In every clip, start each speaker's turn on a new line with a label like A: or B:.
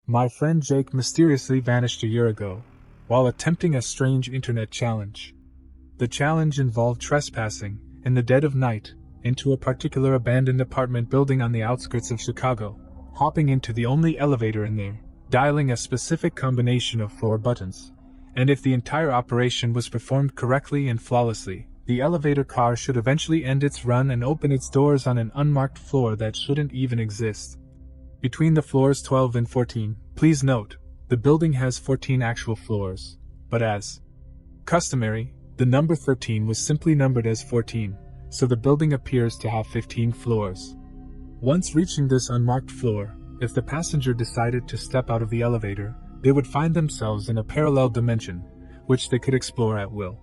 A: My friend Jake mysteriously vanished a year ago, while attempting a strange internet challenge. The challenge involved trespassing, in the dead of night, into a particular abandoned apartment building on the outskirts of Chicago, hopping into the only elevator in there, dialing a specific combination of floor buttons, and if the entire operation was performed correctly and flawlessly, the elevator car should eventually end its run and open its doors on an unmarked floor that shouldn't even exist. Between the floors 12 and 14, please note, the building has 14 actual floors, but as customary, the number 13 was simply numbered as 14, so the building appears to have 15 floors. Once reaching this unmarked floor, if the passenger decided to step out of the elevator, they would find themselves in a parallel dimension, which they could explore at will.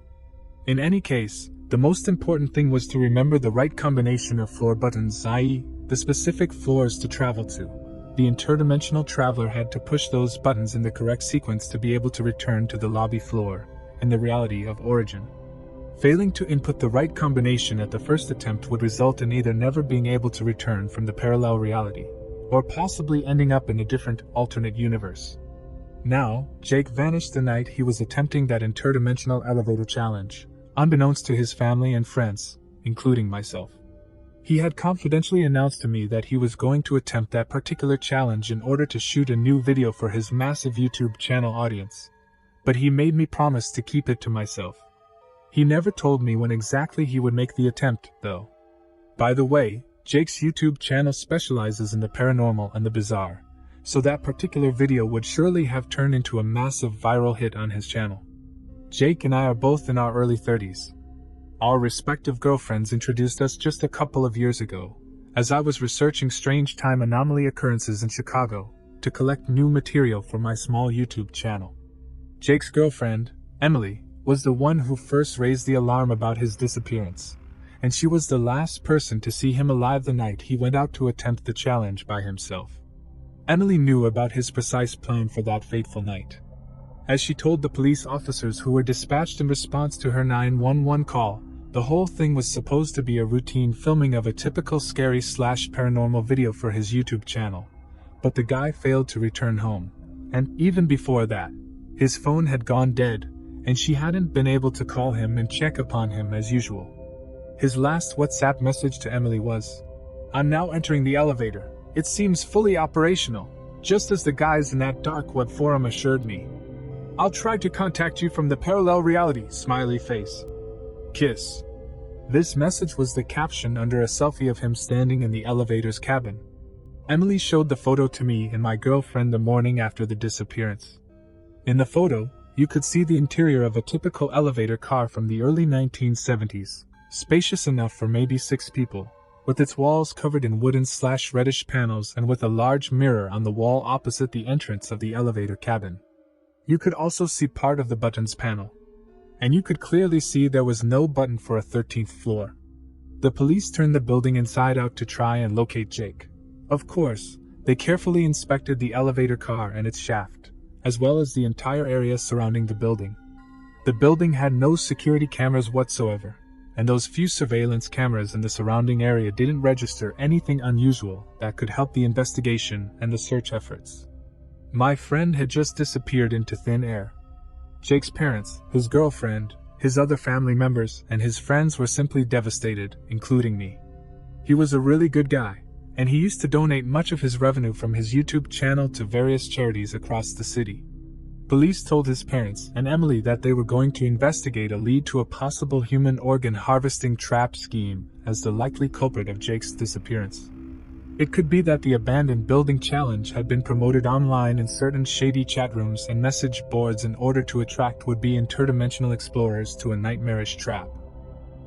A: In any case, the most important thing was to remember the right combination of floor buttons, i.e., the specific floors to travel to. The interdimensional traveler had to push those buttons in the correct sequence to be able to return to the lobby floor, in the reality of origin. Failing to input the right combination at the first attempt would result in either never being able to return from the parallel reality, or possibly ending up in a different, alternate universe. Now, Jake vanished the night he was attempting that interdimensional elevator challenge, unbeknownst to his family and friends, including myself. He had confidentially announced to me that he was going to attempt that particular challenge in order to shoot a new video for his massive YouTube channel audience. But he made me promise to keep it to myself. He never told me when exactly he would make the attempt, though. By the way, Jake's YouTube channel specializes in the paranormal and the bizarre, so that particular video would surely have turned into a massive viral hit on his channel. Jake and I are both in our early 30s. Our respective girlfriends introduced us just a couple of years ago, as I was researching strange time anomaly occurrences in Chicago, to collect new material for my small YouTube channel. Jake's girlfriend, Emily, was the one who first raised the alarm about his disappearance, and she was the last person to see him alive the night he went out to attempt the challenge by himself. Emily knew about his precise plan for that fateful night. As she told the police officers who were dispatched in response to her 911 call, the whole thing was supposed to be a routine filming of a typical scary/paranormal video for his YouTube channel. But the guy failed to return home, and even before that, his phone had gone dead, and she hadn't been able to call him and check upon him as usual. His last WhatsApp message to Emily was, "I'm now entering the elevator. It seems fully operational, just as the guys in that dark web forum assured me. I'll try to contact you from the parallel reality, smiley face. Kiss." This message was the caption under a selfie of him standing in the elevator's cabin. Emily showed the photo to me and my girlfriend the morning after the disappearance. In the photo, you could see the interior of a typical elevator car from the early 1970s, spacious enough for maybe 6 people, with its walls covered in wooden/reddish panels and with a large mirror on the wall opposite the entrance of the elevator cabin. You could also see part of the buttons panel. And you could clearly see there was no button for a 13th floor. The police turned the building inside out to try and locate Jake. Of course, they carefully inspected the elevator car and its shaft, as well as the entire area surrounding the building. The building had no security cameras whatsoever, and those few surveillance cameras in the surrounding area didn't register anything unusual that could help the investigation and the search efforts. My friend had just disappeared into thin air. Jake's parents, his girlfriend, his other family members, and his friends were simply devastated, including me. He was a really good guy, and he used to donate much of his revenue from his YouTube channel to various charities across the city. Police told his parents and Emily that they were going to investigate a lead to a possible human organ harvesting trap scheme as the likely culprit of Jake's disappearance. It could be that the abandoned building challenge had been promoted online in certain shady chat rooms and message boards in order to attract would-be interdimensional explorers to a nightmarish trap.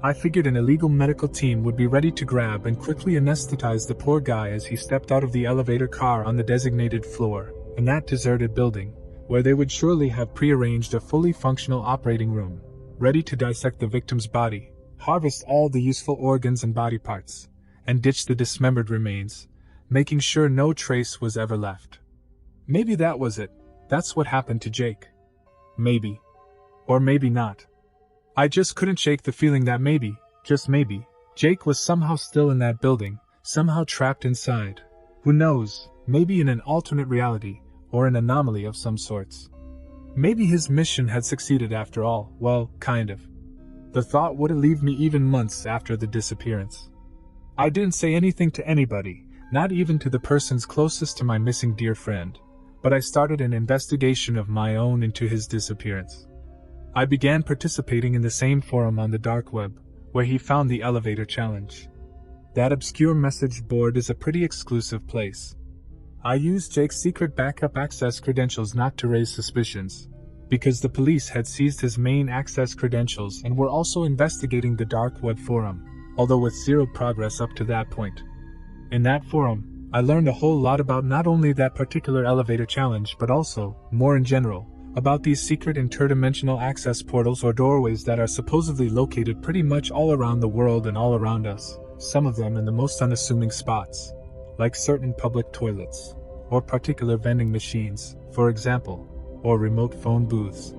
A: I figured an illegal medical team would be ready to grab and quickly anesthetize the poor guy as he stepped out of the elevator car on the designated floor, in that deserted building, where they would surely have prearranged a fully functional operating room, ready to dissect the victim's body, harvest all the useful organs and body parts, and ditch the dismembered remains, making sure no trace was ever left. Maybe that was it. That's what happened to Jake. Maybe. Or maybe not. I just couldn't shake the feeling that maybe, just maybe, Jake was somehow still in that building, somehow trapped inside. Who knows, maybe in an alternate reality, or an anomaly of some sorts. Maybe his mission had succeeded after all, well, kind of. The thought wouldn't leave me even months after the disappearance. I didn't say anything to anybody, not even to the persons closest to my missing dear friend, but I started an investigation of my own into his disappearance. I began participating in the same forum on the dark web, where he found the elevator challenge. That obscure message board is a pretty exclusive place. I used Jake's secret backup access credentials not to raise suspicions, because the police had seized his main access credentials and were also investigating the dark web forum, although with zero progress up to that point. In that forum, I learned a whole lot about not only that particular elevator challenge but also, more in general, about these secret interdimensional access portals or doorways that are supposedly located pretty much all around the world and all around us, some of them in the most unassuming spots, like certain public toilets, or particular vending machines, for example, or remote phone booths,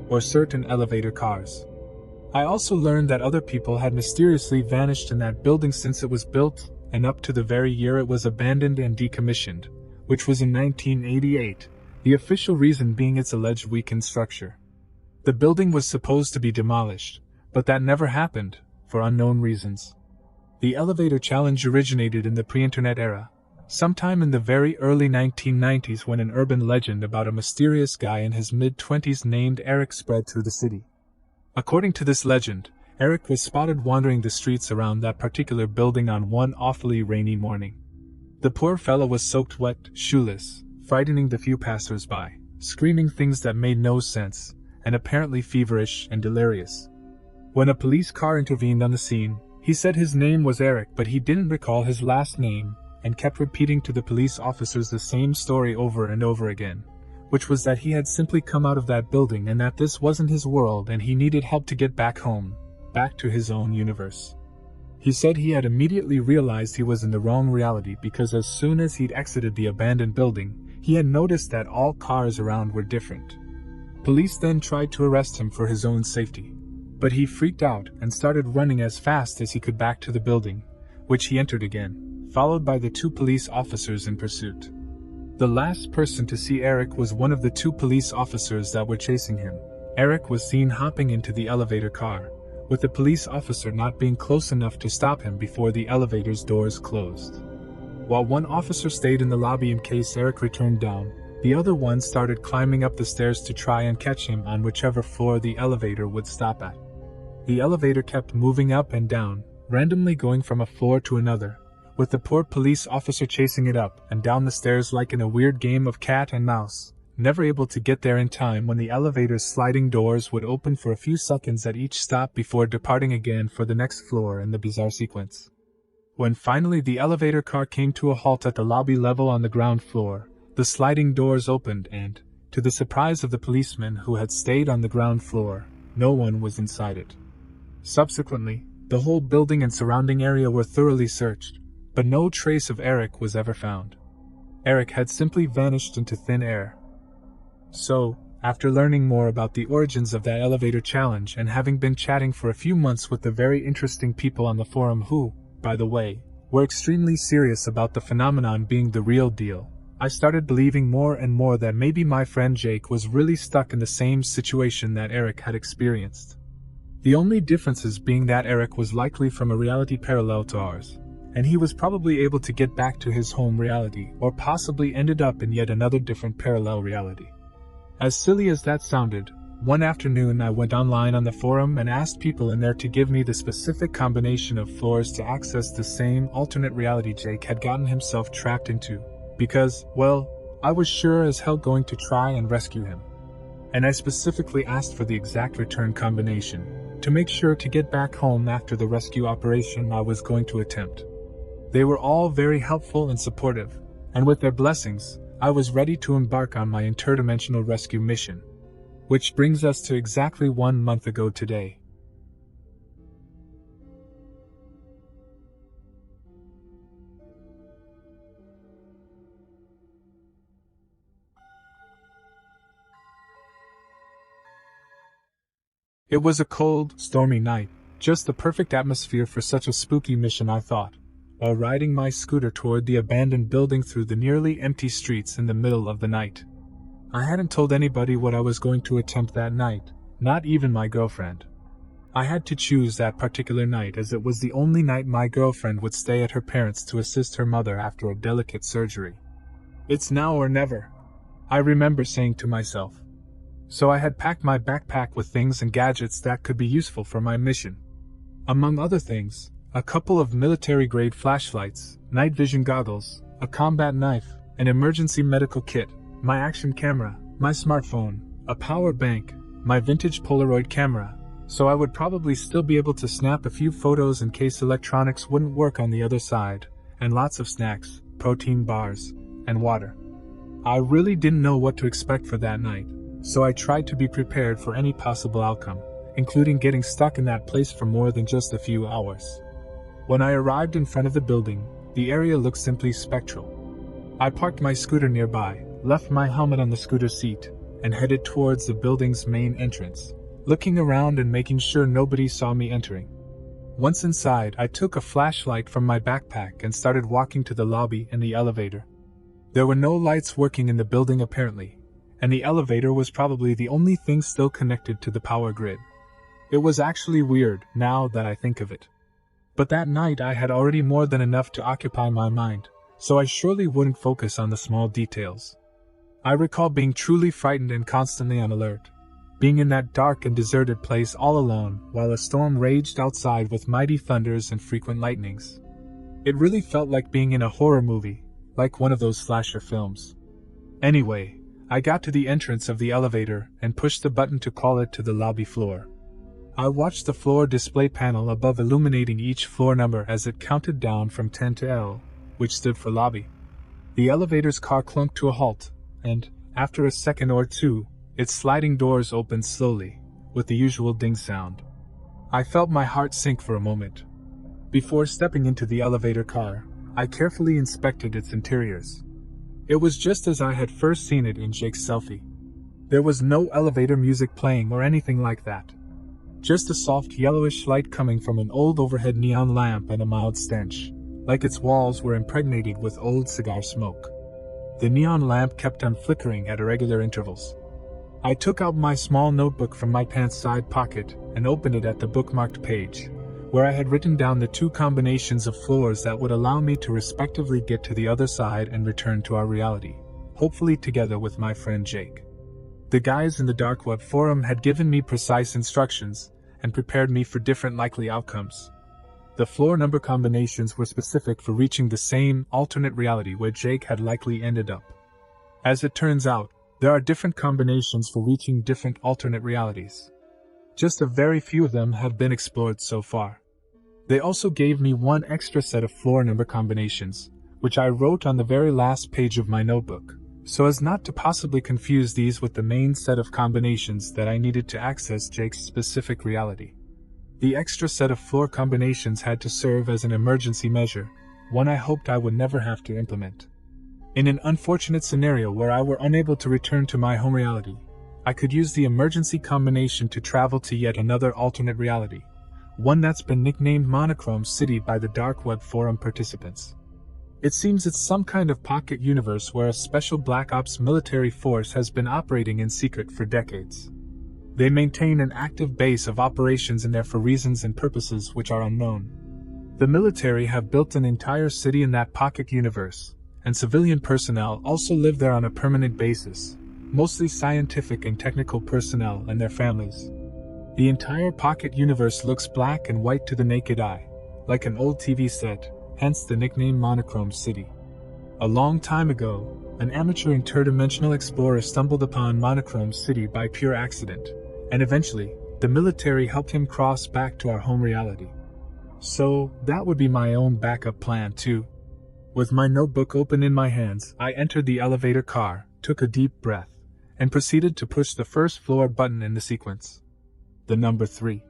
A: or certain elevator cars. I also learned that other people had mysteriously vanished in that building since it was built, and up to the very year it was abandoned and decommissioned, which was in 1988, the official reason being its alleged weakened structure. The building was supposed to be demolished, but that never happened, for unknown reasons. The elevator challenge originated in the pre-internet era, sometime in the very early 1990s when an urban legend about a mysterious guy in his mid-20s named Eric spread through the city. According to this legend, Eric was spotted wandering the streets around that particular building on one awfully rainy morning. The poor fellow was soaked wet, shoeless, frightening the few passers-by, screaming things that made no sense, and apparently feverish and delirious. When a police car intervened on the scene, he said his name was Eric, but he didn't recall his last name, and kept repeating to the police officers the same story over and over again, which was that he had simply come out of that building and that this wasn't his world and he needed help to get back home, back to his own universe. He said he had immediately realized he was in the wrong reality because as soon as he'd exited the abandoned building, he had noticed that all cars around were different. Police then tried to arrest him for his own safety, but he freaked out and started running as fast as he could back to the building, which he entered again, followed by the two police officers in pursuit. The last person to see Eric was one of the two police officers that were chasing him. Eric was seen hopping into the elevator car, with the police officer not being close enough to stop him before the elevator's doors closed. While one officer stayed in the lobby in case Eric returned down, the other one started climbing up the stairs to try and catch him on whichever floor the elevator would stop at. The elevator kept moving up and down, randomly going from a floor to another, with the poor police officer chasing it up and down the stairs like in a weird game of cat and mouse, never able to get there in time when the elevator's sliding doors would open for a few seconds at each stop before departing again for the next floor in the bizarre sequence. When finally the elevator car came to a halt at the lobby level on the ground floor, the sliding doors opened and, to the surprise of the policemen who had stayed on the ground floor, no one was inside it. Subsequently, the whole building and surrounding area were thoroughly searched, but no trace of Eric was ever found. Eric had simply vanished into thin air. So, after learning more about the origins of that elevator challenge and having been chatting for a few months with the very interesting people on the forum who, by the way, were extremely serious about the phenomenon being the real deal, I started believing more and more that maybe my friend Jake was really stuck in the same situation that Eric had experienced. The only differences being that Eric was likely from a reality parallel to ours, and he was probably able to get back to his home reality or possibly ended up in yet another different parallel reality. As silly as that sounded, one afternoon I went online on the forum and asked people in there to give me the specific combination of floors to access the same alternate reality Jake had gotten himself trapped into, because, well, I was sure as hell going to try and rescue him. And I specifically asked for the exact return combination, to make sure to get back home after the rescue operation I was going to attempt. They were all very helpful and supportive, and with their blessings, I was ready to embark on my interdimensional rescue mission. Which brings us to exactly 1 month ago today. It was a cold, stormy night, just the perfect atmosphere for such a spooky mission, I thought, while riding my scooter toward the abandoned building through the nearly empty streets in the middle of the night. I hadn't told anybody what I was going to attempt that night, not even my girlfriend. I had to choose that particular night as it was the only night my girlfriend would stay at her parents' to assist her mother after a delicate surgery. It's now or never, I remember saying to myself. So I had packed my backpack with things and gadgets that could be useful for my mission. Among other things, a couple of military-grade flashlights, night vision goggles, a combat knife, an emergency medical kit, my action camera, my smartphone, a power bank, my vintage Polaroid camera, so I would probably still be able to snap a few photos in case electronics wouldn't work on the other side, and lots of snacks, protein bars, and water. I really didn't know what to expect for that night, so I tried to be prepared for any possible outcome, including getting stuck in that place for more than just a few hours. When I arrived in front of the building, the area looked simply spectral. I parked my scooter nearby, left my helmet on the scooter seat, and headed towards the building's main entrance, looking around and making sure nobody saw me entering. Once inside, I took a flashlight from my backpack and started walking to the lobby and the elevator. There were no lights working in the building apparently, and the elevator was probably the only thing still connected to the power grid. It was actually weird, now that I think of it. But that night I had already more than enough to occupy my mind, so I surely wouldn't focus on the small details. I recall being truly frightened and constantly on alert, being in that dark and deserted place all alone while a storm raged outside with mighty thunders and frequent lightnings. It really felt like being in a horror movie, like one of those slasher films. Anyway, I got to the entrance of the elevator and pushed the button to call it to the lobby floor. I watched the floor display panel above illuminating each floor number as it counted down from 10 to L, which stood for lobby. The elevator's car clunked to a halt, and, after a second or two, its sliding doors opened slowly, with the usual ding sound. I felt my heart sink for a moment. Before stepping into the elevator car, I carefully inspected its interiors. It was just as I had first seen it in Jake's selfie. There was no elevator music playing or anything like that. Just a soft yellowish light coming from an old overhead neon lamp and a mild stench, like its walls were impregnated with old cigar smoke. The neon lamp kept on flickering at irregular intervals. I took out my small notebook from my pants side pocket and opened it at the bookmarked page, where I had written down the two combinations of floors that would allow me to respectively get to the other side and return to our reality, hopefully together with my friend Jake. The guys in the dark web forum had given me precise instructions and prepared me for different likely outcomes. The floor number combinations were specific for reaching the same alternate reality where Jake had likely ended up. As it turns out, there are different combinations for reaching different alternate realities. Just a very few of them have been explored so far. They also gave me one extra set of floor number combinations, which I wrote on the very last page of my notebook, so as not to possibly confuse these with the main set of combinations that I needed to access Jake's specific reality. The extra set of floor combinations had to serve as an emergency measure, one I hoped I would never have to implement. In an unfortunate scenario where I were unable to return to my home reality, I could use the emergency combination to travel to yet another alternate reality, one that's been nicknamed Monochrome City by the dark web forum participants. It seems it's some kind of pocket universe where a special Black Ops military force has been operating in secret for decades. They maintain an active base of operations in there for reasons and purposes which are unknown. The military have built an entire city in that pocket universe, and civilian personnel also live there on a permanent basis, mostly scientific and technical personnel and their families. The entire pocket universe looks black and white to the naked eye, like an old TV set, hence the nickname Monochrome City. A long time ago, an amateur interdimensional explorer stumbled upon Monochrome City by pure accident, and eventually, the military helped him cross back to our home reality. So, that would be my own backup plan too. With my notebook open in my hands, I entered the elevator car, took a deep breath, and proceeded to push the first floor button in the sequence. The number 3.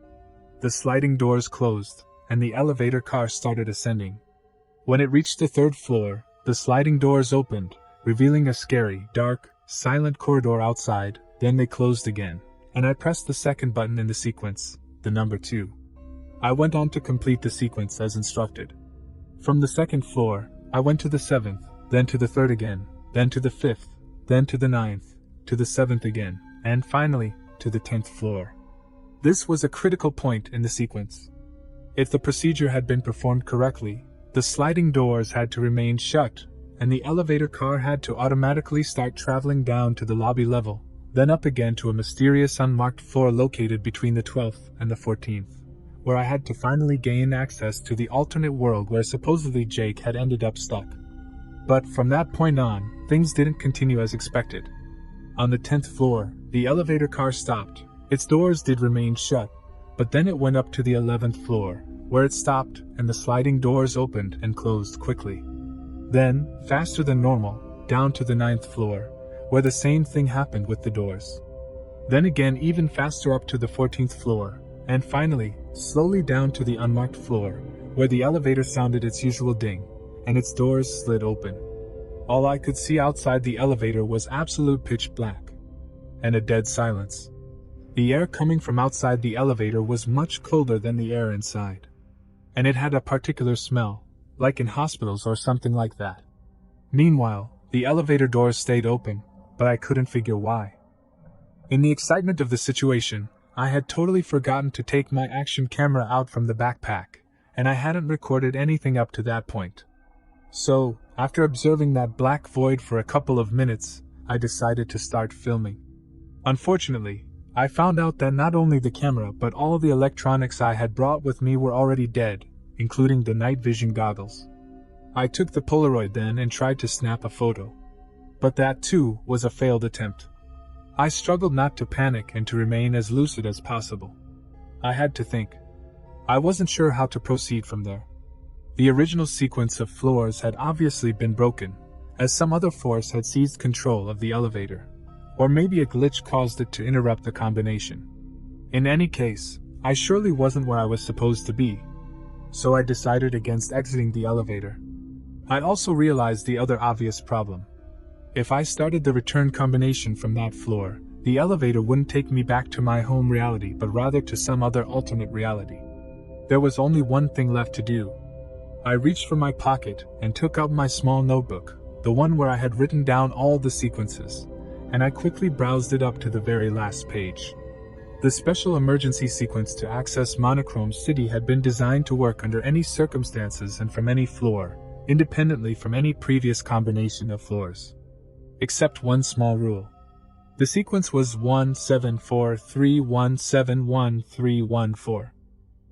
A: The sliding doors closed, and the elevator car started ascending. When it reached the 3rd floor, the sliding doors opened, revealing a scary, dark, silent corridor outside, then they closed again, and I pressed the second button in the sequence, the number 2. I went on to complete the sequence as instructed. From the 2nd floor, I went to the 7th, then to the 3rd again, then to the 5th, then to the 9th, to the 7th again, and finally, to the 10th floor. This was a critical point in the sequence. If the procedure had been performed correctly, the sliding doors had to remain shut, and the elevator car had to automatically start traveling down to the lobby level, then up again to a mysterious unmarked floor located between the 12th and the 14th, where I had to finally gain access to the alternate world where supposedly Jake had ended up stuck. But from that point on, things didn't continue as expected. On the 10th floor, the elevator car stopped. Its doors did remain shut, but then it went up to the 11th floor, where it stopped and the sliding doors opened and closed quickly. Then, faster than normal, down to the 9th floor, where the same thing happened with the doors. Then again even faster up to the 14th floor, and finally, slowly down to the unmarked floor, where the elevator sounded its usual ding, and its doors slid open. All I could see outside the elevator was absolute pitch black, and a dead silence. The air coming from outside the elevator was much colder than the air inside, and it had a particular smell, like in hospitals or something like that. Meanwhile, the elevator doors stayed open, but I couldn't figure why. In the excitement of the situation, I had totally forgotten to take my action camera out from the backpack, and I hadn't recorded anything up to that point. So, after observing that black void for a couple of minutes, I decided to start filming. Unfortunately, I found out that not only the camera but all the electronics I had brought with me were already dead, including the night vision goggles. I took the Polaroid then and tried to snap a photo. But that too was a failed attempt. I struggled not to panic and to remain as lucid as possible. I had to think. I wasn't sure how to proceed from there. The original sequence of floors had obviously been broken, as some other force had seized control of the elevator, or maybe a glitch caused it to interrupt the combination. In any case, I surely wasn't where I was supposed to be, so I decided against exiting the elevator. I also realized the other obvious problem. If I started the return combination from that floor, the elevator wouldn't take me back to my home reality but rather to some other alternate reality. There was only one thing left to do. I reached for my pocket and took out my small notebook, the one where I had written down all the sequences, and I quickly browsed it up to the very last page. The special emergency sequence to access Monochrome City had been designed to work under any circumstances and from any floor, independently from any previous combination of floors. Except one small rule. The sequence was 17431711314.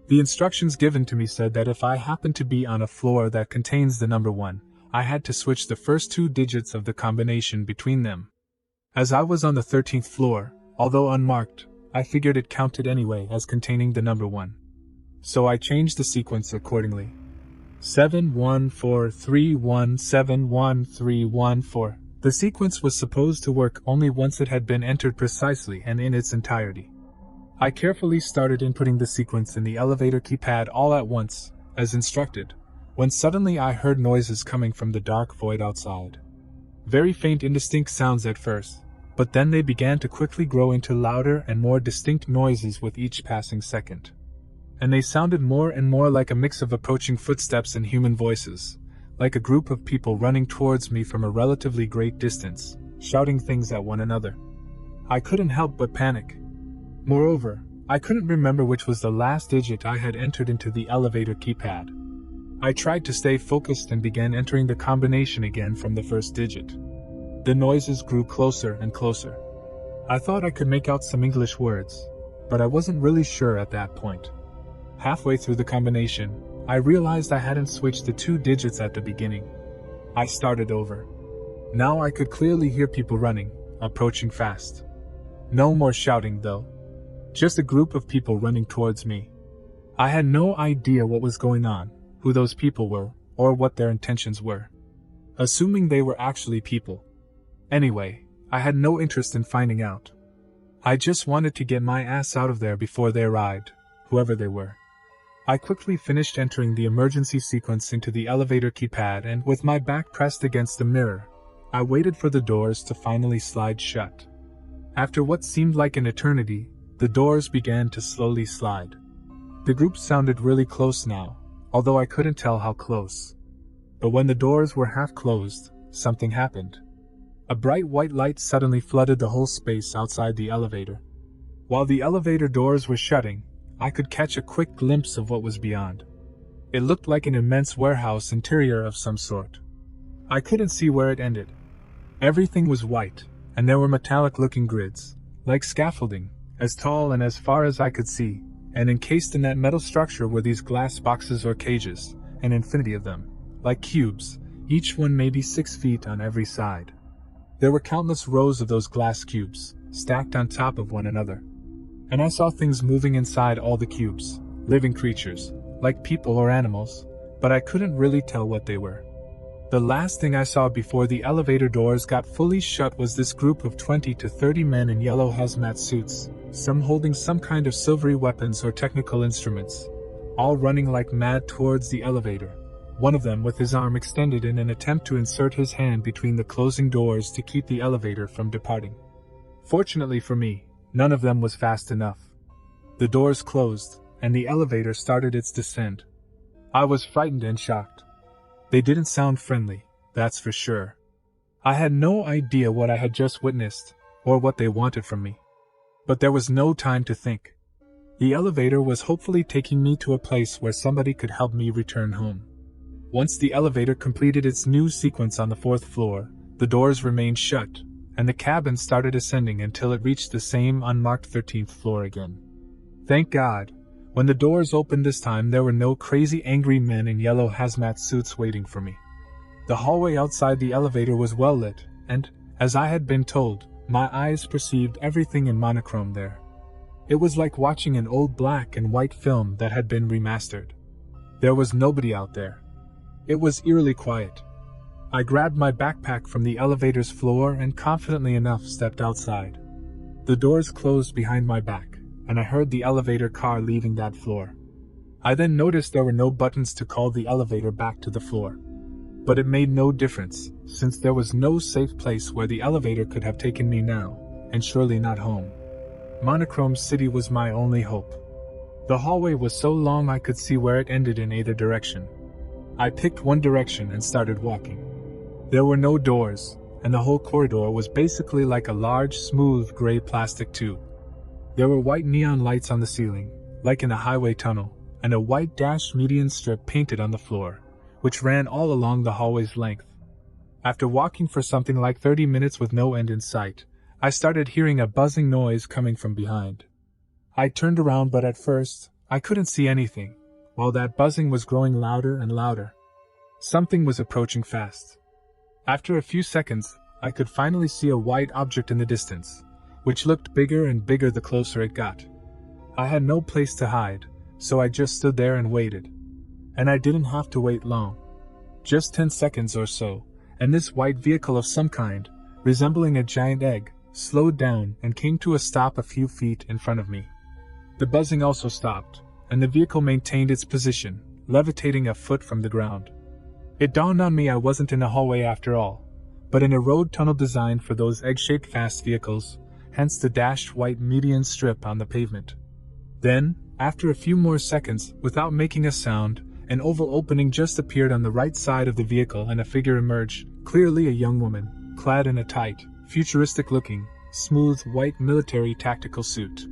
A: The instructions given to me said that if I happened to be on a floor that contains the number 1, I had to switch the first 2 digits of the combination between them. As I was on the 13th floor, although unmarked, I figured it counted anyway as containing the number 1. So I changed the sequence accordingly. 71431711314. The sequence was supposed to work only once it had been entered precisely and in its entirety. I carefully started inputting the sequence in the elevator keypad all at once, as instructed, when suddenly I heard noises coming from the dark void outside. Very faint indistinct sounds at first, but then they began to quickly grow into louder and more distinct noises with each passing second. And they sounded more and more like a mix of approaching footsteps and human voices, like a group of people running towards me from a relatively great distance, shouting things at one another. I couldn't help but panic. Moreover, I couldn't remember which was the last digit I had entered into the elevator keypad. I tried to stay focused and began entering the combination again from the first digit. The noises grew closer and closer. I thought I could make out some English words, but I wasn't really sure at that point. Halfway through the combination, I realized I hadn't switched the 2 digits at the beginning. I started over. Now I could clearly hear people running, approaching fast. No more shouting though. Just a group of people running towards me. I had no idea what was going on, who those people were, or what their intentions were. Assuming they were actually people. Anyway, I had no interest in finding out. I just wanted to get my ass out of there before they arrived, whoever they were. I quickly finished entering the emergency sequence into the elevator keypad and, with my back pressed against the mirror, I waited for the doors to finally slide shut. After what seemed like an eternity, the doors began to slowly slide. The group sounded really close now, although I couldn't tell how close. But when the doors were half closed, something happened. A bright white light suddenly flooded the whole space outside the elevator. While the elevator doors were shutting, I could catch a quick glimpse of what was beyond. It looked like an immense warehouse interior of some sort. I couldn't see where it ended. Everything was white, and there were metallic-looking grids, like scaffolding, as tall and as far as I could see, and encased in that metal structure were these glass boxes or cages, an infinity of them, like cubes, each one maybe 6 feet on every side. There were countless rows of those glass cubes, stacked on top of one another. And I saw things moving inside all the cubes, living creatures, like people or animals, but I couldn't really tell what they were. The last thing I saw before the elevator doors got fully shut was this group of 20 to 30 men in yellow hazmat suits, some holding some kind of silvery weapons or technical instruments, all running like mad towards the elevator, one of them with his arm extended in an attempt to insert his hand between the closing doors to keep the elevator from departing. Fortunately for me, none of them was fast enough. The doors closed, and the elevator started its descent. I was frightened and shocked. They didn't sound friendly, that's for sure. I had no idea what I had just witnessed, or what they wanted from me. But there was no time to think. The elevator was hopefully taking me to a place where somebody could help me return home. Once the elevator completed its new sequence on the 4th floor, the doors remained shut, and the cabin started ascending until it reached the same unmarked 13th floor again. Thank God. When the doors opened this time, there were no crazy angry men in yellow hazmat suits waiting for me. The hallway outside the elevator was well lit, and, as I had been told, my eyes perceived everything in monochrome there. It was like watching an old black and white film that had been remastered. There was nobody out there. It was eerily quiet. I grabbed my backpack from the elevator's floor and confidently enough stepped outside. The doors closed behind my back, and I heard the elevator car leaving that floor. I then noticed there were no buttons to call the elevator back to the floor. But it made no difference, since there was no safe place where the elevator could have taken me now, and surely not home. Monochrome City was my only hope. The hallway was so long I could see where it ended in either direction. I picked one direction and started walking. There were no doors, and the whole corridor was basically like a large, smooth, gray plastic tube. There were white neon lights on the ceiling, like in a highway tunnel, and a white dashed median strip painted on the floor, which ran all along the hallway's length. After walking for something like 30 minutes with no end in sight, I started hearing a buzzing noise coming from behind. I turned around, but at first, I couldn't see anything, while that buzzing was growing louder and louder. Something was approaching fast. After a few seconds, I could finally see a white object in the distance, which looked bigger and bigger the closer it got. I had no place to hide, so I just stood there and waited. And I didn't have to wait long. Just 10 seconds or so, and this white vehicle of some kind, resembling a giant egg, slowed down and came to a stop a few feet in front of me. The buzzing also stopped, and the vehicle maintained its position, levitating a foot from the ground. It dawned on me I wasn't in a hallway after all, but in a road tunnel designed for those egg-shaped fast vehicles, hence the dashed white median strip on the pavement. Then, after a few more seconds, without making a sound, an oval opening just appeared on the right side of the vehicle and a figure emerged, clearly a young woman, clad in a tight, futuristic-looking, smooth white military tactical suit.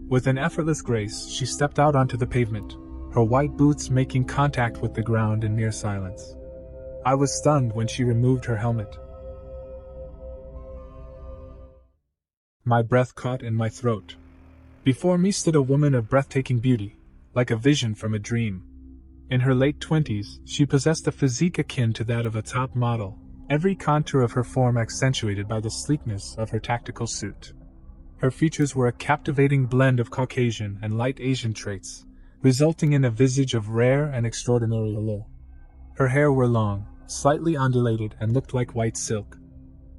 A: With an effortless grace, she stepped out onto the pavement, her white boots making contact with the ground in near silence. I was stunned when she removed her helmet. My breath caught in my throat. Before me stood a woman of breathtaking beauty, like a vision from a dream. In her late 20s, she possessed a physique akin to that of a top model, every contour of her form accentuated by the sleekness of her tactical suit. Her features were a captivating blend of Caucasian and light Asian traits, resulting in a visage of rare and extraordinary allure. Her hair were long, slightly ondulated, and looked like white silk.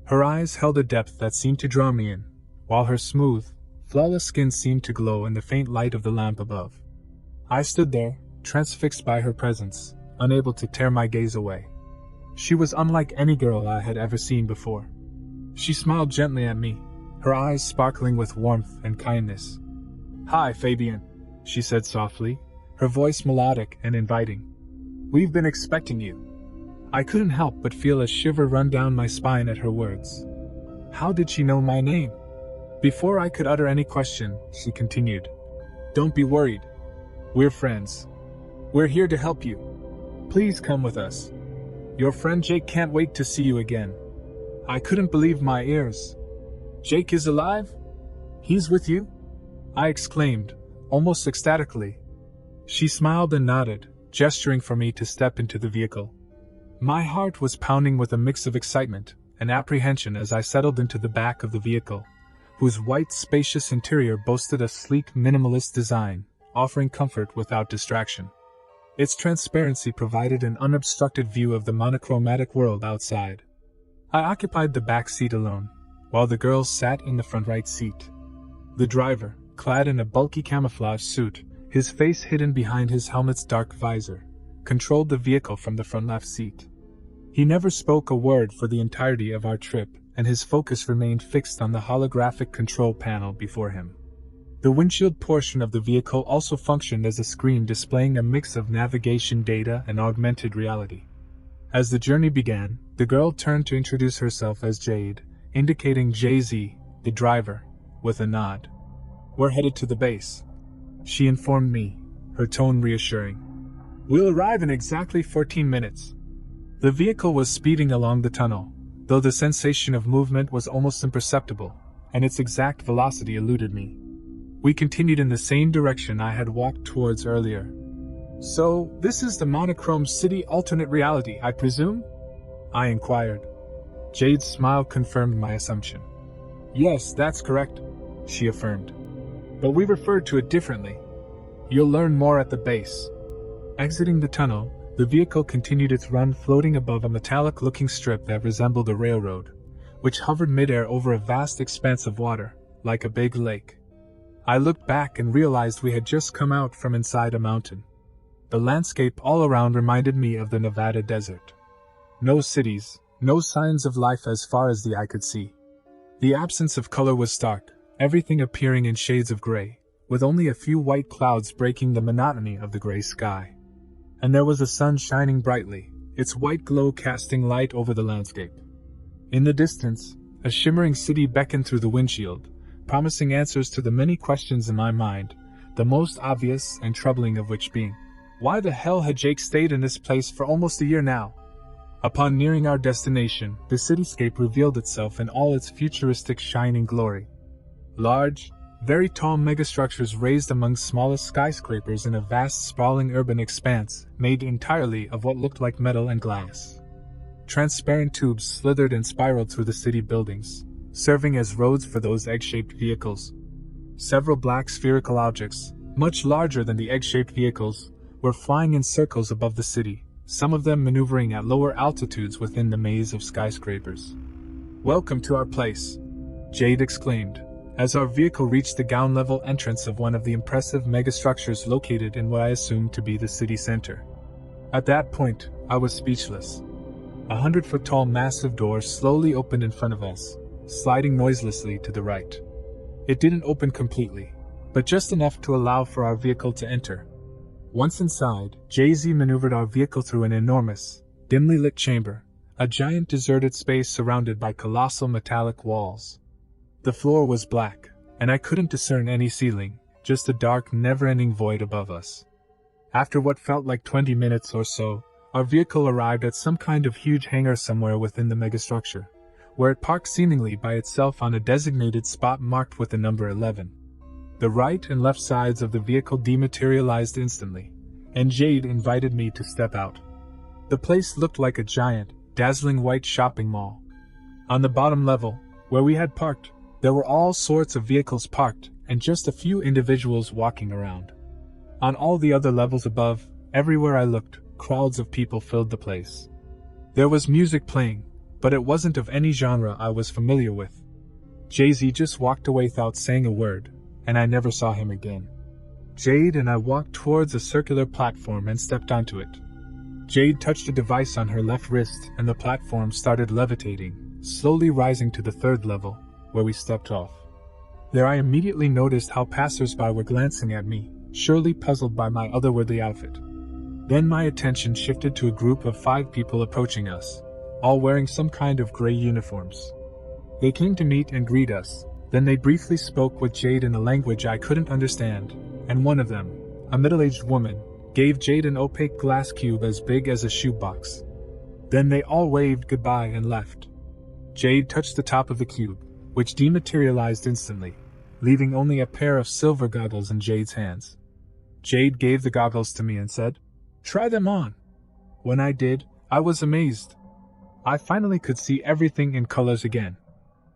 A: Her eyes held a depth that seemed to draw me in, while her smooth, flawless skin seemed to glow in the faint light of the lamp above. I stood there, transfixed by her presence, unable to tear my gaze away. She was unlike any girl I had ever seen before. She smiled gently at me, her eyes sparkling with warmth and kindness. "Hi, Fabian," she said softly, her voice melodic and inviting. "We've been expecting you." I couldn't help but feel a shiver run down my spine at her words. How did she know my name? Before I could utter any question, she continued. Don't be worried. We're friends. We're here to help you. Please come with us. Your friend Jake can't wait to see you again. I couldn't believe my ears. Jake is alive? He's with you? I exclaimed, almost ecstatically. She smiled and nodded, gesturing for me to step into the vehicle. My heart was pounding with a mix of excitement and apprehension as I settled into the back of the vehicle, whose white, spacious interior boasted a sleek, minimalist design, offering comfort without distraction. Its transparency provided an unobstructed view of the monochromatic world outside. I occupied the back seat alone, while the girls sat in the front right seat. The driver, clad in a bulky camouflage suit, his face hidden behind his helmet's dark visor, controlled the vehicle from the front left seat. He never spoke a word for the entirety of our trip, and his focus remained fixed on the holographic control panel before him. The windshield portion of the vehicle also functioned as a screen displaying a mix of navigation data and augmented reality. As the journey began, the girl turned to introduce herself as Jade, indicating Jay-Z, the driver, with a nod. We're headed to the base, she informed me, her tone reassuring. We'll arrive in exactly 14 minutes. The vehicle was speeding along the tunnel, though the sensation of movement was almost imperceptible, and its exact velocity eluded me. We continued in the same direction I had walked towards earlier. So, this is the monochrome city alternate reality, I presume? I inquired. Jade's smile confirmed my assumption. Yes, that's correct, she affirmed. But we refer to it differently. You'll learn more at the base. Exiting the tunnel, the vehicle continued its run floating above a metallic-looking strip that resembled a railroad, which hovered midair over a vast expanse of water, like a big lake. I looked back and realized we had just come out from inside a mountain. The landscape all around reminded me of the Nevada desert. No cities, no signs of life as far as the eye could see. The absence of color was stark, everything appearing in shades of gray, with only a few white clouds breaking the monotony of the gray sky. And there was the sun shining brightly, its white glow casting light over the landscape. In the distance, a shimmering city beckoned through the windshield, promising answers to the many questions in my mind, the most obvious and troubling of which being, why the hell had Jake stayed in this place for almost a year now? Upon nearing our destination, the cityscape revealed itself in all its futuristic shining glory. Large, very tall megastructures raised among smallest skyscrapers in a vast sprawling urban expanse, made entirely of what looked like metal and glass. Transparent tubes slithered and spiraled through the city buildings, serving as roads for those egg-shaped vehicles. Several black spherical objects, much larger than the egg-shaped vehicles, were flying in circles above the city, some of them maneuvering at lower altitudes within the maze of skyscrapers. Welcome to our place, Jade exclaimed, as our vehicle reached the ground-level entrance of one of the impressive megastructures located in what I assumed to be the city center. At that point, I was speechless. 100-foot-tall massive door slowly opened in front of us, sliding noiselessly to the right. It didn't open completely, but just enough to allow for our vehicle to enter. Once inside, Jay-Z maneuvered our vehicle through an enormous, dimly lit chamber, a giant deserted space surrounded by colossal metallic walls. The floor was black, and I couldn't discern any ceiling, just a dark, never-ending void above us. After what felt like 20 minutes or so, our vehicle arrived at some kind of huge hangar somewhere within the megastructure, where it parked seemingly by itself on a designated spot marked with the number 11. The right and left sides of the vehicle dematerialized instantly, and Jade invited me to step out. The place looked like a giant, dazzling white shopping mall. On the bottom level, where we had parked, there were all sorts of vehicles parked, and just a few individuals walking around. On all the other levels above, everywhere I looked, crowds of people filled the place. There was music playing, but it wasn't of any genre I was familiar with. Jay-Z just walked away without saying a word, and I never saw him again. Jade and I walked towards a circular platform and stepped onto it. Jade touched a device on her left wrist, and the platform started levitating, slowly rising to the third level, where we stepped off. There I immediately noticed how passers-by were glancing at me, surely puzzled by my otherworldly outfit. Then my attention shifted to a group of 5 people approaching us, all wearing some kind of gray uniforms. They came to meet and greet us. Then they briefly spoke with Jade in a language I couldn't understand, and one of them, a middle-aged woman, gave Jade an opaque glass cube as big as a shoebox. Then they all waved goodbye and left. Jade touched the top of the cube, which dematerialized instantly, leaving only a pair of silver goggles in Jade's hands. Jade gave the goggles to me and said, "Try them on." When I did, I was amazed. I finally could see everything in colors again.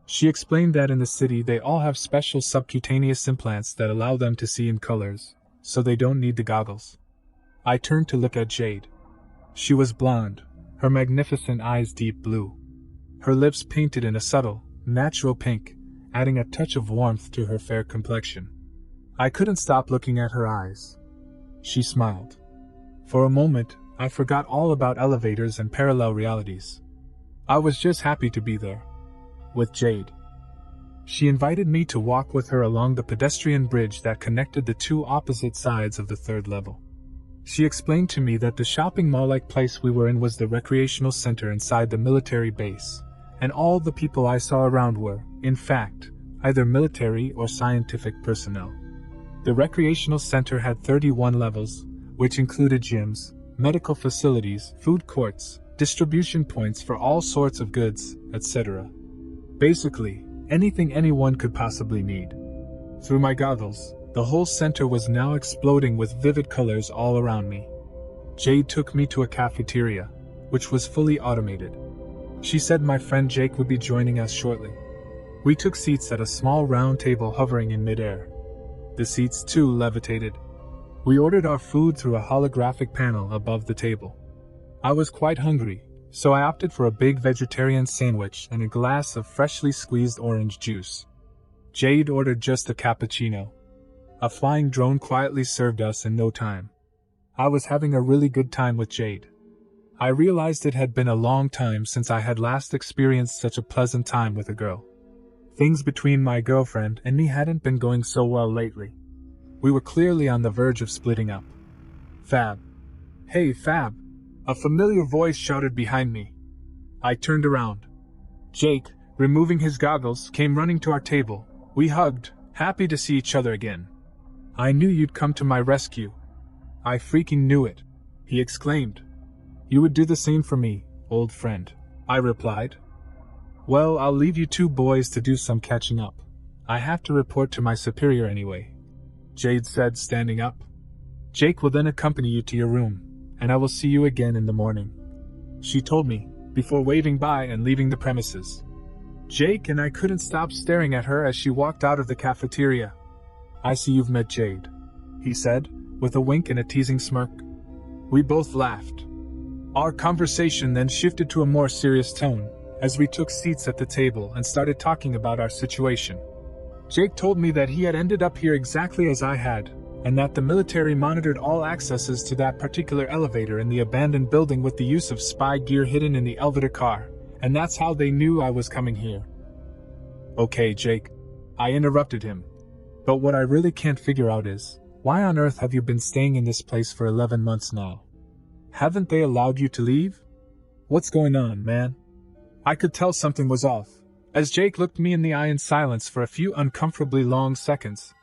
A: She explained that in the city they all have special subcutaneous implants that allow them to see in colors, so they don't need the goggles. I turned to look at Jade. She was blonde, her magnificent eyes deep blue. Her lips painted in a subtle, natural pink, adding a touch of warmth to her fair complexion. I couldn't stop looking at her eyes. She smiled. For a moment, I forgot all about elevators and parallel realities. I was just happy to be there. With Jade. She invited me to walk with her along the pedestrian bridge that connected the two opposite sides of the third level. She explained to me that the shopping mall-like place we were in was the recreational center inside the military base, and all the people I saw around were, in fact, either military or scientific personnel. The recreational center had 31 levels, which included gyms, medical facilities, food courts, distribution points for all sorts of goods, etc. Basically, anything anyone could possibly need. Through my goggles, the whole center was now exploding with vivid colors all around me. Jade took me to a cafeteria, which was fully automated. She said my friend Jake would be joining us shortly. We took seats at a small round table hovering in midair. The seats too levitated. We ordered our food through a holographic panel above the table. I was quite hungry, so I opted for a big vegetarian sandwich and a glass of freshly squeezed orange juice. Jade ordered just a cappuccino. A flying drone quietly served us in no time. I was having a really good time with Jade. I realized it had been a long time since I had last experienced such a pleasant time with a girl. Things between my girlfriend and me hadn't been going so well lately. We were clearly on the verge of splitting up. "Fab. Hey, Fab!" A familiar voice shouted behind me. I turned around. Jake, removing his goggles, came running to our table. We hugged, happy to see each other again. "I knew you'd come to my rescue. I freaking knew it," he exclaimed. "You would do the same for me, old friend," I replied. "Well, I'll leave you two boys to do some catching up. I have to report to my superior anyway," Jade said, standing up. "Jake will then accompany you to your room, and I will see you again in the morning," she told me, before waving bye and leaving the premises. Jake and I couldn't stop staring at her as she walked out of the cafeteria. "I see you've met Jade," he said, with a wink and a teasing smirk. We both laughed. Our conversation then shifted to a more serious tone, as we took seats at the table and started talking about our situation. Jake told me that he had ended up here exactly as I had, and that the military monitored all accesses to that particular elevator in the abandoned building with the use of spy gear hidden in the elevator car, and that's how they knew I was coming here. "Okay, Jake," I interrupted him. "But what I really can't figure out is, why on earth have you been staying in this place for 11 months now? Haven't they allowed you to leave? What's going on, man?" I could tell something was off, as Jake looked me in the eye in silence for a few uncomfortably long seconds.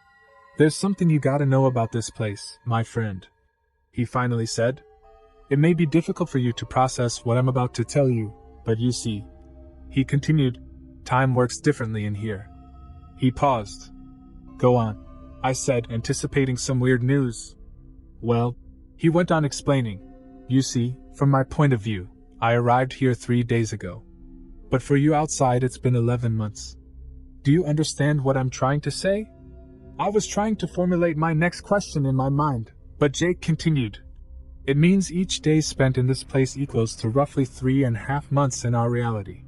A: "There's something you gotta know about this place, my friend," he finally said. "It may be difficult for you to process what I'm about to tell you, but you see," he continued, "time works differently in here." He paused. "Go on," I said, anticipating some weird news. "Well," he went on explaining, "you see, from my point of view, I arrived here 3 days ago. But for you outside it's been 11 months. Do you understand what I'm trying to say?" I was trying to formulate my next question in my mind, but Jake continued. "It means each day spent in this place equals to roughly 3.5 months in our reality."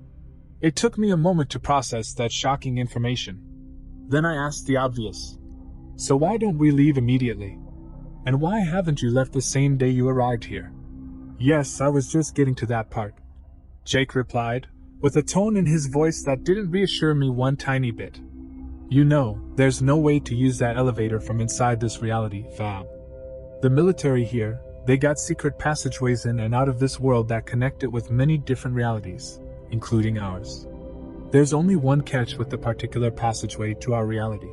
A: It took me a moment to process that shocking information. Then I asked the obvious. "So why don't we leave immediately? And why haven't you left the same day you arrived here?" "Yes, I was just getting to that part," Jake replied, with a tone in his voice that didn't reassure me one tiny bit. "You know, there's no way to use that elevator from inside this reality, Fab. The military here, they got secret passageways in and out of this world that connect it with many different realities, including ours. There's only one catch with the particular passageway to our reality.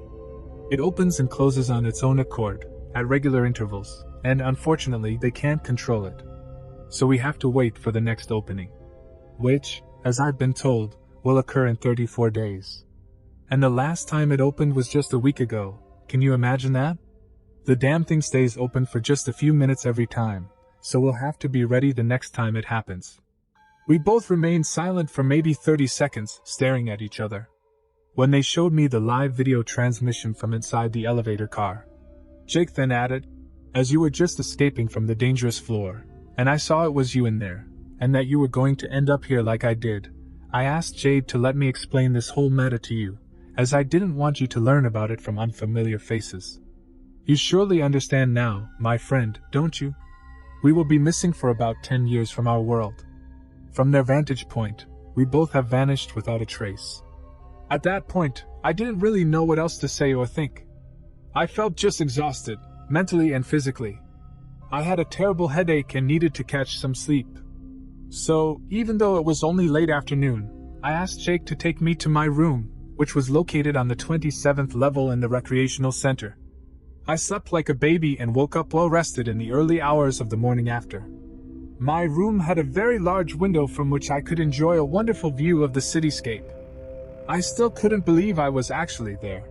A: It opens and closes on its own accord, at regular intervals, and unfortunately they can't control it. So we have to wait for the next opening. Which, as I've been told, will occur in 34 days. And the last time it opened was just a week ago. Can you imagine that? The damn thing stays open for just a few minutes every time, so we'll have to be ready the next time it happens. We both remained silent for maybe 30 seconds, staring at each other. When they showed me the live video transmission from inside the elevator car, Jake then added, "As you were just escaping from the dangerous floor, and I saw it was you in there, and that you were going to end up here like I did, I asked Jade to let me explain this whole matter to you, as I didn't want you to learn about it from unfamiliar faces. You surely understand now, my friend, don't you? We will be missing for about 10 years from our world. From their vantage point, we both have vanished without a trace." At that point, I didn't really know what else to say or think. I felt just exhausted, mentally and physically. I had a terrible headache and needed to catch some sleep. So, even though it was only late afternoon, I asked Jake to take me to my room, which was located on the 27th level in the recreational center. I slept like a baby and woke up well rested in the early hours of the morning after. My room had a very large window from which I could enjoy a wonderful view of the cityscape. I still couldn't believe I was actually there.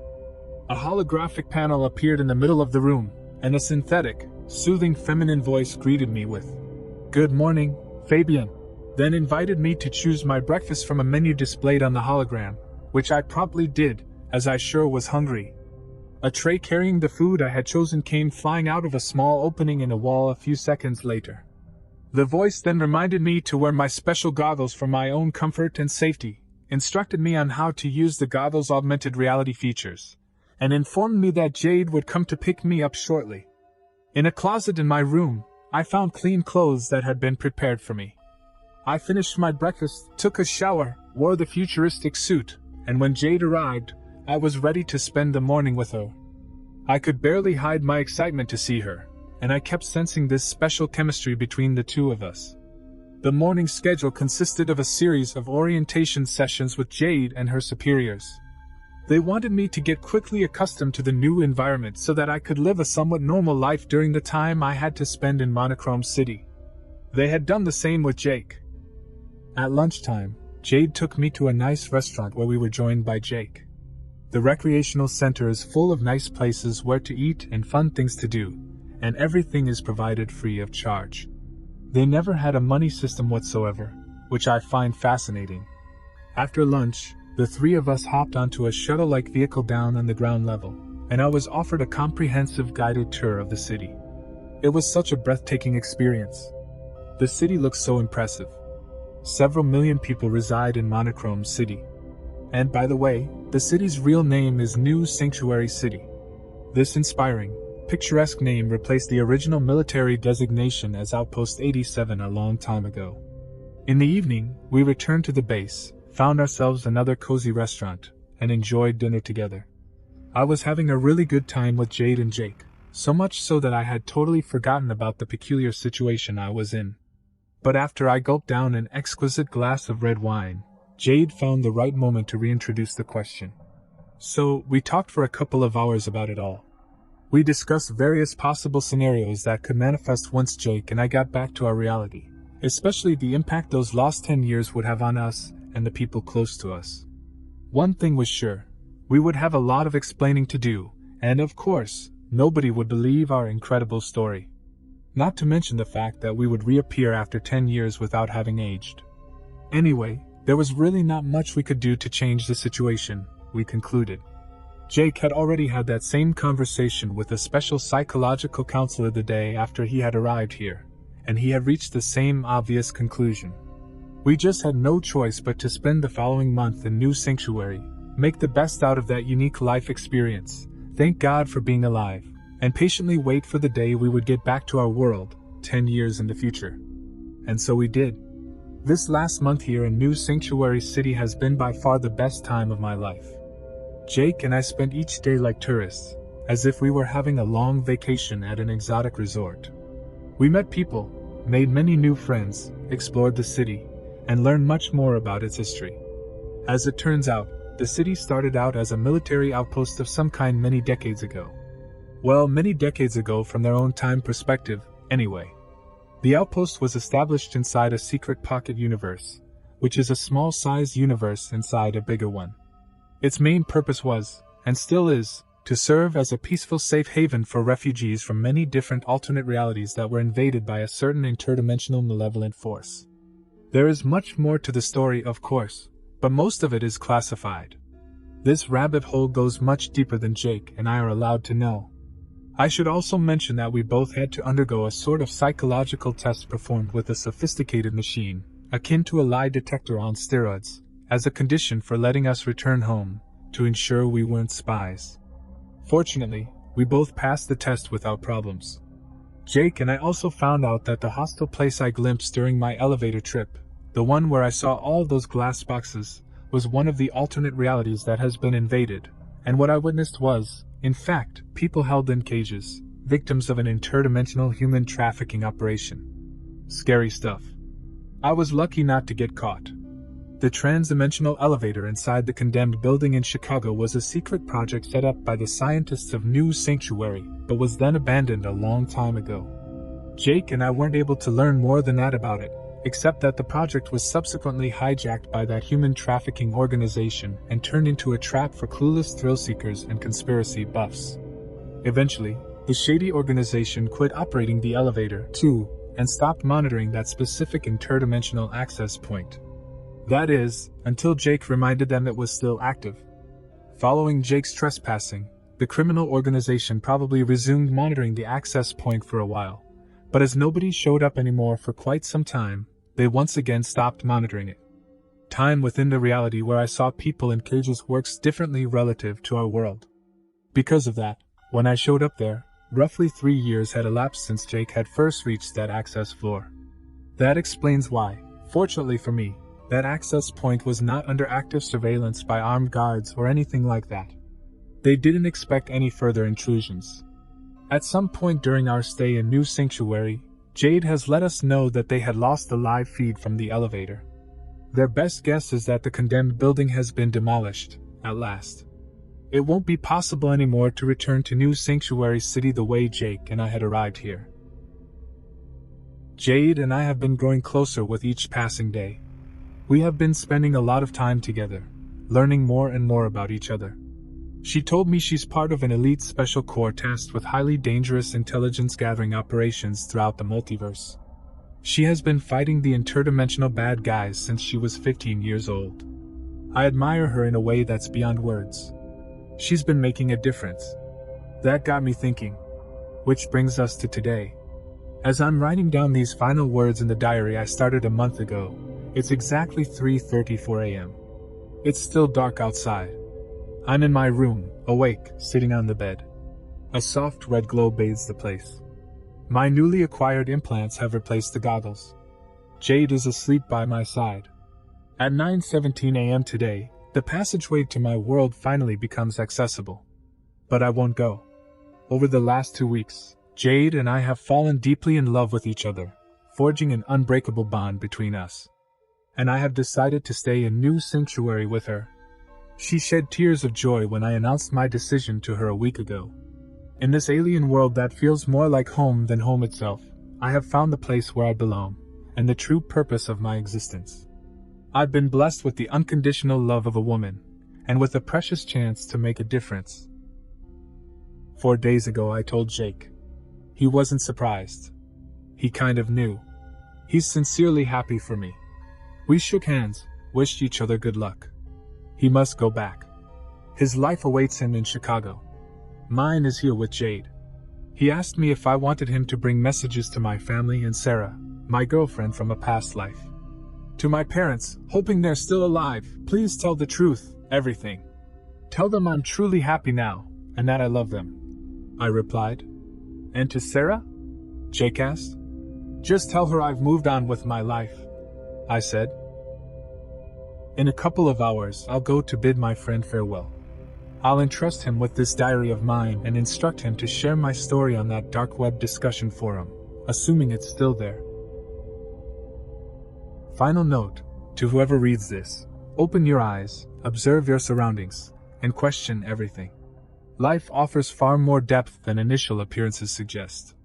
A: A holographic panel appeared in the middle of the room, and a synthetic, soothing feminine voice greeted me with, "Good morning, Fabian," then invited me to choose my breakfast from a menu displayed on the hologram, which I promptly did, as I sure was hungry. A tray carrying the food I had chosen came flying out of a small opening in a wall a few seconds later. The voice then reminded me to wear my special goggles for my own comfort and safety, instructed me on how to use the goggles' augmented reality features, and informed me that Jade would come to pick me up shortly. In a closet in my room, I found clean clothes that had been prepared for me. I finished my breakfast, took a shower, wore the futuristic suit, and when Jade arrived, I was ready to spend the morning with her. I could barely hide my excitement to see her, and I kept sensing this special chemistry between the two of us. The morning schedule consisted of a series of orientation sessions with Jade and her superiors. They wanted me to get quickly accustomed to the new environment so that I could live a somewhat normal life during the time I had to spend in Monochrome City. They had done the same with Jake. At lunchtime, Jade took me to a nice restaurant where we were joined by Jake. The recreational center is full of nice places where to eat and fun things to do, and everything is provided free of charge. They never had a money system whatsoever, which I find fascinating. After lunch, the three of us hopped onto a shuttle-like vehicle down on the ground level, and I was offered a comprehensive guided tour of the city. It was such a breathtaking experience. The city looks so impressive. Several million people reside in Monochrome City. And by the way, the city's real name is New Sanctuary City. This inspiring, picturesque name replaced the original military designation as Outpost 87 a long time ago. In the evening, we returned to the base, found ourselves another cozy restaurant, and enjoyed dinner together. I was having a really good time with Jade and Jake, so much so that I had totally forgotten about the peculiar situation I was in. But after I gulped down an exquisite glass of red wine, Jade found the right moment to reintroduce the question. So, we talked for a couple of hours about it all. We discussed various possible scenarios that could manifest once Jake and I got back to our reality, especially the impact those lost 10 years would have on us and the people close to us. One thing was sure, we would have a lot of explaining to do, and of course, nobody would believe our incredible story. Not to mention the fact that we would reappear after 10 years without having aged. Anyway, there was really not much we could do to change the situation, we concluded. Jake had already had that same conversation with a special psychological counselor the day after he had arrived here, and he had reached the same obvious conclusion. We just had no choice but to spend the following month in New Sanctuary, make the best out of that unique life experience, thank God for being alive, and patiently wait for the day we would get back to our world, 10 years in the future. And so we did. This last month here in New Sanctuary City has been by far the best time of my life. Jake and I spent each day like tourists, as if we were having a long vacation at an exotic resort. We met people, made many new friends, explored the city, and learned much more about its history. As it turns out, the city started out as a military outpost of some kind many decades ago. Well, many decades ago from their own time perspective, anyway. The outpost was established inside a secret pocket universe, which is a small-sized universe inside a bigger one. Its main purpose was, and still is, to serve as a peaceful safe haven for refugees from many different alternate realities that were invaded by a certain interdimensional malevolent force. There is much more to the story, of course, but most of it is classified. This rabbit hole goes much deeper than Jake and I are allowed to know. I should also mention that we both had to undergo a sort of psychological test performed with a sophisticated machine, akin to a lie detector on steroids, as a condition for letting us return home, to ensure we weren't spies. Fortunately, we both passed the test without problems. Jake and I also found out that the hostile place I glimpsed during my elevator trip, the one where I saw all those glass boxes, was one of the alternate realities that has been invaded, and what I witnessed was, in fact, people held in cages, victims of an interdimensional human trafficking operation. Scary stuff. I was lucky not to get caught. The transdimensional elevator inside the condemned building in Chicago was a secret project set up by the scientists of New Sanctuary, but was then abandoned a long time ago. Jake and I weren't able to learn more than that about it, except that the project was subsequently hijacked by that human trafficking organization and turned into a trap for clueless thrill-seekers and conspiracy buffs. Eventually, the shady organization quit operating the elevator, too, and stopped monitoring that specific interdimensional access point. That is, until Jake reminded them it was still active. Following Jake's trespassing, the criminal organization probably resumed monitoring the access point for a while, but as nobody showed up anymore for quite some time, they once again stopped monitoring it. Time within the reality where I saw people in cages works differently relative to our world. Because of that, when I showed up there, roughly 3 years had elapsed since Jake had first reached that access floor. That explains why, fortunately for me, that access point was not under active surveillance by armed guards or anything like that. They didn't expect any further intrusions. At some point during our stay in New Sanctuary, Jade has let us know that they had lost the live feed from the elevator. Their best guess is that the condemned building has been demolished, at last. It won't be possible anymore to return to New Sanctuary City the way Jake and I had arrived here. Jade and I have been growing closer with each passing day. We have been spending a lot of time together, learning more and more about each other. She told me she's part of an elite special corps tasked with highly dangerous intelligence-gathering operations throughout the multiverse. She has been fighting the interdimensional bad guys since she was 15 years old. I admire her in a way that's beyond words. She's been making a difference. That got me thinking. Which brings us to today. As I'm writing down these final words in the diary I started a month ago, it's exactly 3:34 a.m. It's still dark outside. I'm in my room, awake, sitting on the bed. A soft red glow bathes the place. My newly acquired implants have replaced the goggles. Jade is asleep by my side. At 9:17 a.m. today, the passageway to my world finally becomes accessible. But I won't go. Over the last 2 weeks, Jade and I have fallen deeply in love with each other, forging an unbreakable bond between us. And I have decided to stay in New Sanctuary with her. She shed tears of joy when I announced my decision to her a week ago. In this alien world that feels more like home than home itself, I have found the place where I belong, and the true purpose of my existence. I've been blessed with the unconditional love of a woman, and with a precious chance to make a difference. 4 days ago I told Jake. He wasn't surprised. He kind of knew. He's sincerely happy for me. We shook hands, wished each other good luck. He must go back. His life awaits him in Chicago. Mine is here with Jade. He asked me if I wanted him to bring messages to my family and Sarah, my girlfriend from a past life. To my parents, hoping they're still alive, please tell the truth, everything. Tell them I'm truly happy now, and that I love them. I replied. And to Sarah? Jake asked. Just tell her I've moved on with my life, I said. In a couple of hours, I'll go to bid my friend farewell. I'll entrust him with this diary of mine and instruct him to share my story on that dark web discussion forum, assuming it's still there. Final note, to whoever reads this, Open your eyes, observe your surroundings, and question everything. Life offers far more depth than initial appearances suggest.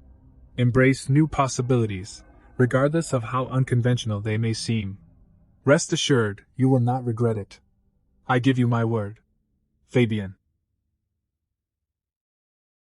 A: Embrace new possibilities, regardless of how unconventional they may seem. Rest assured, you will not regret it. I give you my word. Fabian.